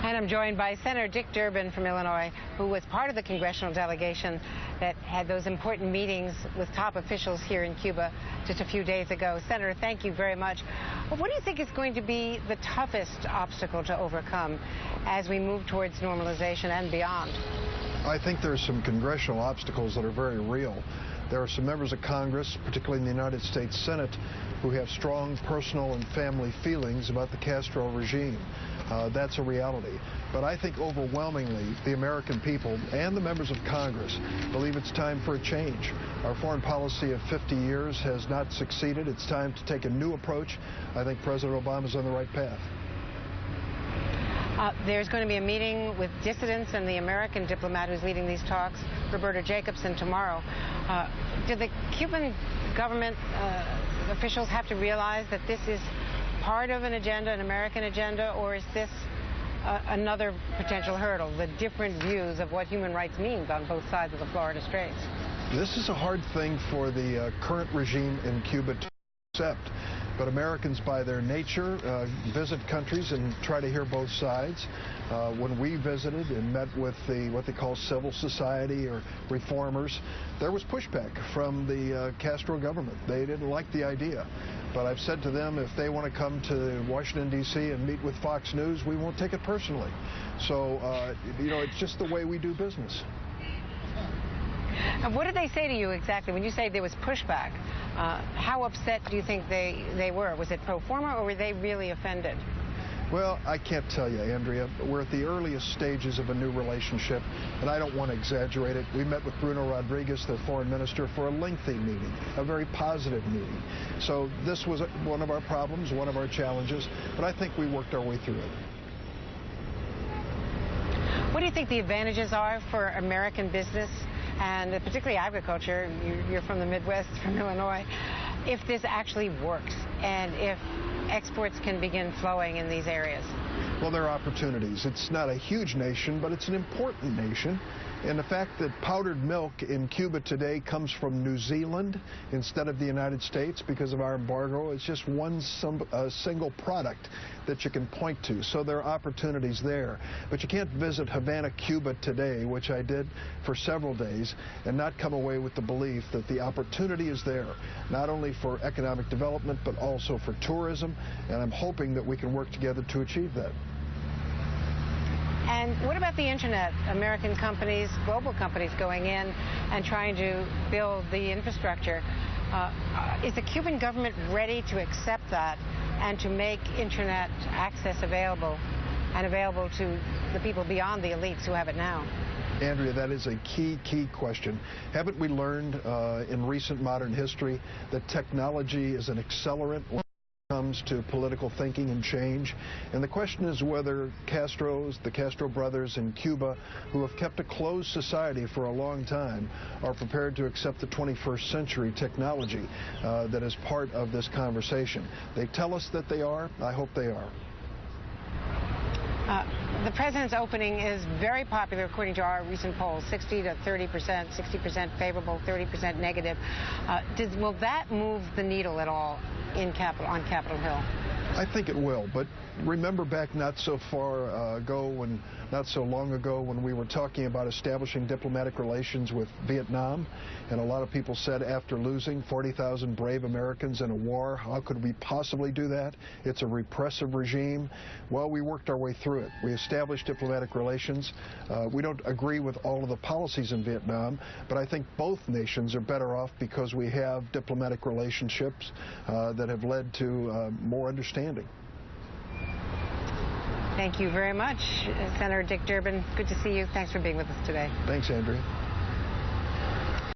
And I'm joined by Senator Dick Durbin from Illinois, who was part of the congressional delegation that had those important meetings with top officials here in Cuba just a few days ago. Senator, thank you very much. What do you think is going to be the toughest obstacle to overcome as we move towards normalization and beyond? I think there's some congressional obstacles that are very real. There are some members of Congress, particularly in the United States Senate, who have strong personal and family feelings about the Castro regime. That's a reality. But I think overwhelmingly the American people and the members of Congress believe it's time for a change. Our foreign policy of 50 years has not succeeded. It's time to take a new approach. I think President Obama's on the right path. There's going to be a meeting with dissidents and the American diplomat who's leading these talks, Roberta Jacobson, tomorrow. Do the Cuban government officials have to realize that this is part of an agenda, an American agenda, or is this another potential hurdle, the different views of what human rights means on both sides of the Florida Straits? This is a hard thing for the current regime in Cuba to accept. But Americans, by their nature, visit countries and try to hear both sides. When we visited and met with what they call civil society or reformers, there was pushback from the Castro government. They didn't like the idea. But I've said to them, if they want to come to Washington, D.C. and meet with Fox News, we won't take it personally. So, you know, it's just the way we do business. And what did they say to you exactly when you say there was pushback? How upset do you think they were? Was it pro forma or were they really offended? Well, I can't tell you, Andrea. We're at the earliest stages of a new relationship, and I don't want to exaggerate it. We met with Bruno Rodriguez, their foreign minister, for a lengthy meeting, a very positive meeting. So this was one of our problems, one of our challenges, but I think we worked our way through it. What do you think the advantages are for American business, and particularly agriculture? You're from the Midwest, from Illinois. If this actually works and if exports can begin flowing in these areas? Well, there are opportunities. It's not a huge nation, but it's an important nation. And the fact that powdered milk in Cuba today comes from New Zealand instead of the United States because of our embargo, it's just one single product that you can point to. So there are opportunities there. But you can't visit Havana, Cuba today, which I did for several days, and not come away with the belief that the opportunity is there, not only for economic development, but also for tourism. And I'm hoping that we can work together to achieve that. And what about the internet? American companies, global companies going in and trying to build the infrastructure. Is the Cuban government ready to accept that and to make internet access available, and available to the people beyond the elites who have it now? Andrea, that is a key question. Haven't we learned in recent modern history that technology is an accelerant when it comes to political thinking and change? And the question is whether the Castro brothers in Cuba, who have kept a closed society for a long time, are prepared to accept the 21st century technology that is part of this conversation. They tell us that they are. I hope they are. The president's opening is very popular, according to our recent polls, 60 to 30%, 60% favorable, 30% negative. Will that move the needle at all on Capitol Hill? I think it will, but remember back not so long ago when we were talking about establishing diplomatic relations with Vietnam, and a lot of people said after losing 40,000 brave Americans in a war, how could we possibly do that? It's a repressive regime. Well, we worked our way through it. We established diplomatic relations. We don't agree with all of the policies in Vietnam, but I think both nations are better off because we have diplomatic relationships that have led to more understanding. Thank you very much, Senator Dick Durbin. Good to see you. Thanks for being with us today. Thanks, Andrea.